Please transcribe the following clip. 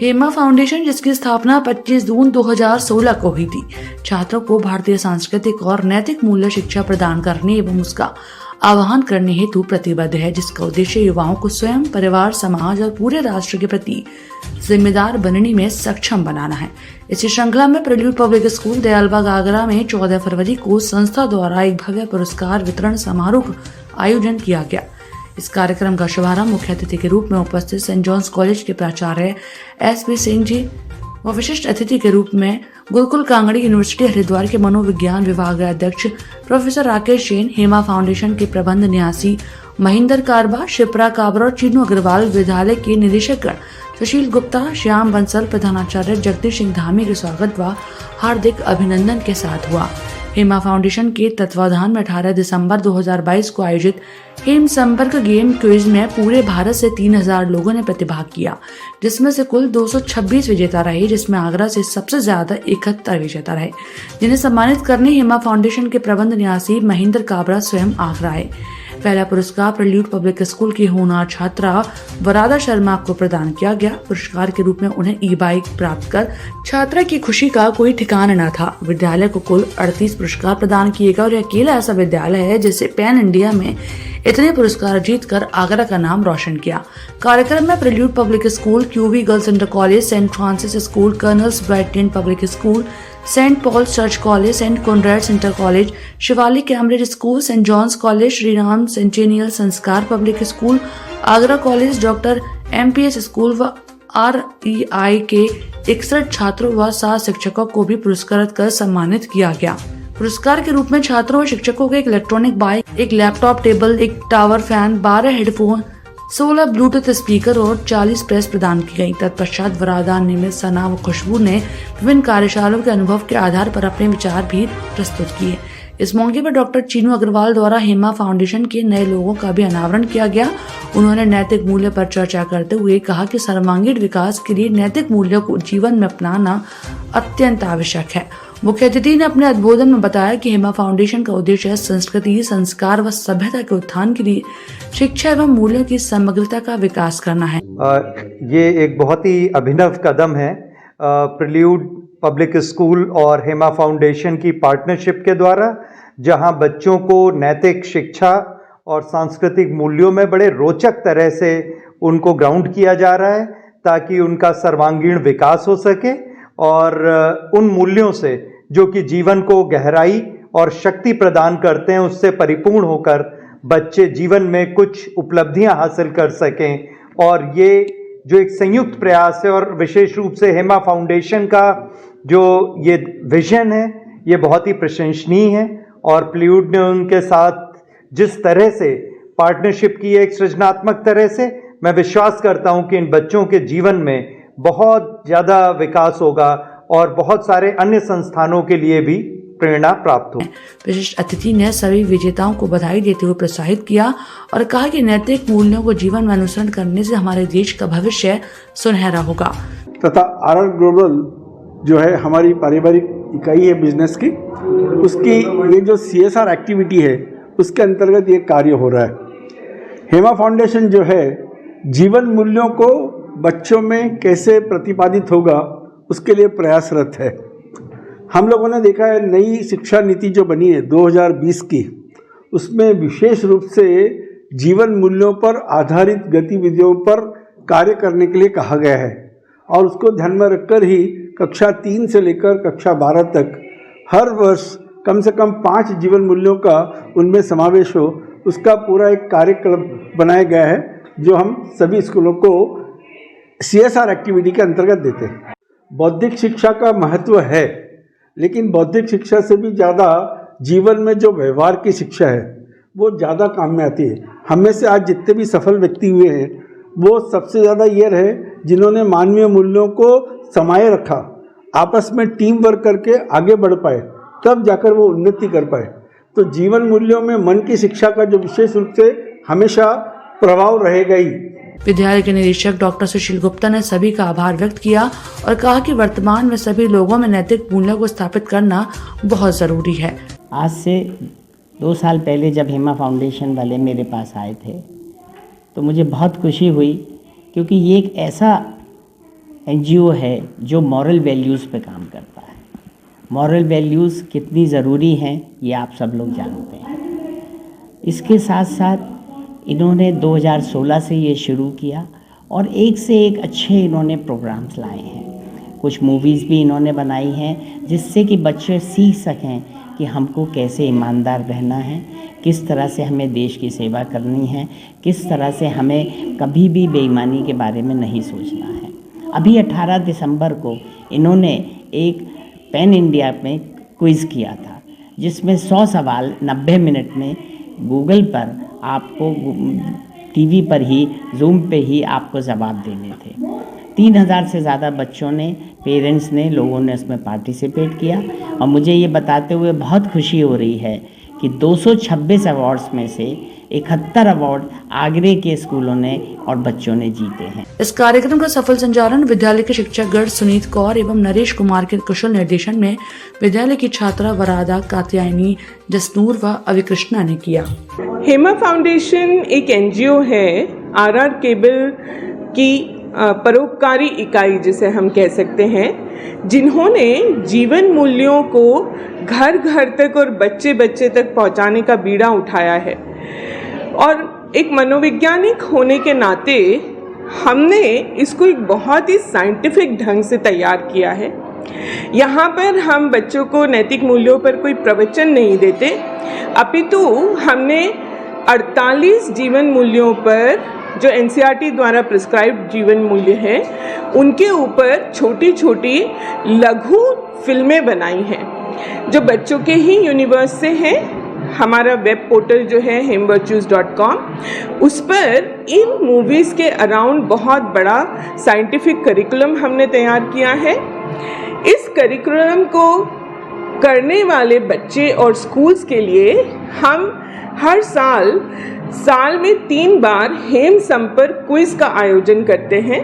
Hema foundation, जिसकी स्थापना 25 जून 2016 को हुई थी, छात्रों को भारतीय सांस्कृतिक और नैतिक मूल्य शिक्षा प्रदान करने एवं उसका आह्वान करने हेतु प्रतिबद्ध है, जिसका उद्देश्य युवाओं को स्वयं, परिवार, समाज और पूरे राष्ट्र के प्रति जिम्मेदार बनने में सक्षम बनाना है। इसी श्रृंखला में prelude public school Dayalbagh Agra में 14 फरवरी को संस्था द्वारा एक भव्य पुरस्कार वितरण समारोह का आयोजन किया गया। इस कार्यक्रम का शुभारंभ मुख्य अतिथि के रूप में उपस्थित सेंट जॉन्स कॉलेज के प्राचार्य SP सिंह जी व विशिष्ट अतिथि के रूप में गुरुकुल कांगड़ी यूनिवर्सिटी हरिद्वार के मनोविज्ञान विभाग के अध्यक्ष प्रोफेसर राकेश जैन, हेमा फाउंडेशन के प्रबंध न्यासी महेंद्र कारबा, शिप्रा काबरा और चीनू अग्रवाल, विद्यालय के निदेशक सुशील गुप्ता, श्याम बंसल, प्रधानाचार्य जगदीश सिंह धामी के स्वागत व हार्दिक अभिनंदन के साथ हुआ। हेमा फाउंडेशन के तत्वाधान में 18 दिसंबर 2022 को आयोजित हेम संपर्क गेम क्विज में पूरे भारत से 3000 लोगों ने प्रतिभाग किया, जिसमें से कुल 226 विजेता रहे, जिसमें आगरा से सबसे ज्यादा 71 विजेता रहे, जिन्हें सम्मानित करने हेमा फाउंडेशन के प्रबंध न्यासी महेंद्र काबरा स्वयं आगरा आए। पहला पुरस्कार प्रिल्यूड पब्लिक स्कूल की होनहार छात्रा वरादा शर्मा को प्रदान किया गया। पुरस्कार के रूप में उन्हें ई-बाइक प्राप्त कर छात्रा की खुशी का कोई ठिकाना न था। विद्यालय को कुल 38 पुरस्कार प्रदान किए गए और यह अकेला ऐसा विद्यालय है जिसे पैन इंडिया में इतने पुरस्कार जीतकर आगरा का नाम रोशन किया। कार्यक्रम में prelude public school, QV girls inter college, saint Francis school, colonel's Brighton public school, saint Paul church college, saint Conrad's inter college, Shivalik Cambridge school, saint John's college, Shri Ram centennial Sanskar public school, Agra college, doctor MPS school व REI के 61 छात्रों व 7 शिक्षकों को भी पुरस्कृत कर सम्मानित किया गया। पुरस्कार के रूप में छात्रों व शिक्षकों को एक इलेक्ट्रॉनिक बाइक, एक लैपटॉप टेबल, एक tower fan, 12 headphone, 16 Bluetooth speaker और 40 प्रेस प्रदान की गई। तत्पश्चात वरादा, निमित, सना व खुशबू ने विभिन्न कार्यशालाओं के अनुभव के आधार पर अपने विचार भी प्रस्तुत किए। इस मौके पर डॉक्टर चीनू अग्रवाल द्वारा हेमा फाउंडेशन के नए लोगों का भी अनावरण किया गया। उन्होंने नैतिक मूल्य पर चर्चा करते हुए कहा कि सर्वांगीण विकास के लिए नैतिक मूल्यों को जीवन में अपनाना अत्यंत आवश्यक है। मुख्य अतिथि ने अपने उद्बोधन में बताया कि हेमा फाउंडेशन का उद्देश्य संस्कृति, संस्कार व सभ्यता के उत्थान के लिए शिक्षा एवं मूल्यों की समग्रता का विकास करना है। ये एक बहुत ही अभिनव कदम है प्रिल्यूड पब्लिक स्कूल और हेमा फाउंडेशन की पार्टनरशिप के द्वारा, जहां बच्चों को नैतिक शिक्षा और सांस्कृतिक मूल्यों में बड़े रोचक तरह से उनको ग्राउंड किया जा रहा है, ताकि उनका सर्वांगीण विकास हो सके और उन मूल्यों से जो कि जीवन को गहराई और शक्ति प्रदान करते हैं, उससे परिपूर्ण होकर बच्चे जीवन में कुछ उपलब्धियां हासिल कर सकें। और ये जो एक संयुक्त प्रयास है और विशेष रूप से हेमा फाउंडेशन का जो ये विजन है, ये बहुत ही प्रशंसनीय है। और प्रिल्यूड ने उनके साथ जिस तरह से पार्टनरशिप की है, एक सृजनात्मक तरह से, मैं विश्वास करता हूं कि इन बच्चों के जीवन में बहुत ज़्यादा विकास होगा और बहुत सारे अन्य संस्थानों के लिए भी प्रेरणा प्राप्त हो। विशिष्ट अतिथि ने सभी विजेताओं को बधाई देते हुए प्रोत्साहित किया और कहा कि नैतिक मूल्यों को जीवन में अनुसरण करने से हमारे देश का भविष्य सुनहरा होगा। तथा RR ग्लोबल जो है हमारी पारिवारिक इकाई है बिजनेस की, उसकी ये जो CSR एक्टिविटी है उसके अंतर्गत ये कार्य हो रहा है। हेमा फाउंडेशन जो है जीवन मूल्यों को बच्चों में कैसे प्रतिपादित होगा उसके लिए प्रयासरत है। हम लोगों ने देखा है नई शिक्षा नीति जो बनी है 2020 की, उसमें विशेष रूप से जीवन मूल्यों पर आधारित गतिविधियों पर कार्य करने के लिए कहा गया है और उसको ध्यान में रखकर ही कक्षा 3 से लेकर कक्षा 12 तक हर वर्ष कम से कम 5 जीवन मूल्यों का उनमें समावेश हो, उसका पूरा एक कार्यक्रम बनाया गया है जो हम सभी स्कूलों को CSR एक्टिविटी के अंतर्गत देते हैं। बौद्धिक शिक्षा का महत्व है, लेकिन बौद्धिक शिक्षा से भी ज़्यादा जीवन में जो व्यवहार की शिक्षा है वो ज़्यादा काम में आती है। हम में से आज जितने भी सफल व्यक्ति हुए हैं वो सबसे ज़्यादा ये रहे जिन्होंने मानवीय मूल्यों को समाये रखा, आपस में टीम वर्क करके आगे बढ़ पाए, तब जाकर वो उन्नति कर पाए। तो जीवन मूल्यों में मन की शिक्षा का जो विशेष रूप से हमेशा प्रभाव रहेगा ही। विद्यालय के निदेशक डॉक्टर सुशील गुप्ता ने सभी का आभार व्यक्त किया और कहा कि वर्तमान में सभी लोगों में नैतिक मूल्यों को स्थापित करना बहुत ज़रूरी है। आज से 2 साल पहले जब हेमा फाउंडेशन वाले मेरे पास आए थे तो मुझे बहुत खुशी हुई, क्योंकि ये एक ऐसा एनजीओ है जो मॉरल वैल्यूज़ पे काम करता है। मॉरल वैल्यूज़ कितनी ज़रूरी हैं ये आप सब लोग जानते हैं। इसके साथ साथ इन्होंने 2016 से ये शुरू किया और एक से एक अच्छे इन्होंने प्रोग्राम्स लाए हैं। कुछ मूवीज़ भी इन्होंने बनाई हैं जिससे कि बच्चे सीख सकें कि हमको कैसे ईमानदार रहना है, किस तरह से हमें देश की सेवा करनी है, किस तरह से हमें कभी भी बेईमानी के बारे में नहीं सोचना है। अभी 18 दिसंबर को इन्होंने एक पैन इंडिया में क्विज़ किया था जिसमें 100 सवाल 90 मिनट में गूगल पर आपको टीवी पर ही जूम पे ही आपको जवाब देने थे। 3000 से ज़्यादा बच्चों ने, पेरेंट्स ने, लोगों ने उसमें पार्टिसिपेट किया और मुझे ये बताते हुए बहुत खुशी हो रही है कि 226 अवार्ड्स में से 71 अवार्ड आगरे के स्कूलों ने और बच्चों ने जीते हैं। इस कार्यक्रम का सफल संचालन विद्यालय के शिक्षकगण सुनीत कौर एवं नरेश कुमार के कुशल निर्देशन में विद्यालय की छात्रा वरादा, कात्यायनी, जसनूर व अविकृष्णा ने किया। हेमा फाउंडेशन एक एनजीओ है, आरआर केबल की परोपकारी इकाई जिसे हम कह सकते हैं, जिन्होंने जीवन मूल्यों को घर घर तक और बच्चे बच्चे तक पहुंचाने का बीड़ा उठाया है। और एक मनोवैज्ञानिक होने के नाते हमने इसको एक बहुत ही साइंटिफिक ढंग से तैयार किया है। यहाँ पर हम बच्चों को नैतिक मूल्यों पर कोई प्रवचन नहीं देते, अपितु हमने 48 जीवन मूल्यों पर, जो एनसीईआरटी द्वारा प्रिस्क्राइब्ड जीवन मूल्य है, उनके ऊपर छोटी छोटी लघु फिल्में बनाई हैं जो बच्चों के ही यूनिवर्स से हैं। हमारा वेब पोर्टल जो है hemvirtues.com, उस पर इन मूवीज़ के अराउंड बहुत बड़ा साइंटिफिक करिकुलम हमने तैयार किया है। इस करिकुलम को करने वाले बच्चे और स्कूल्स के लिए हम हर साल में 3 बार हेम संपर्क क्विज का आयोजन करते हैं।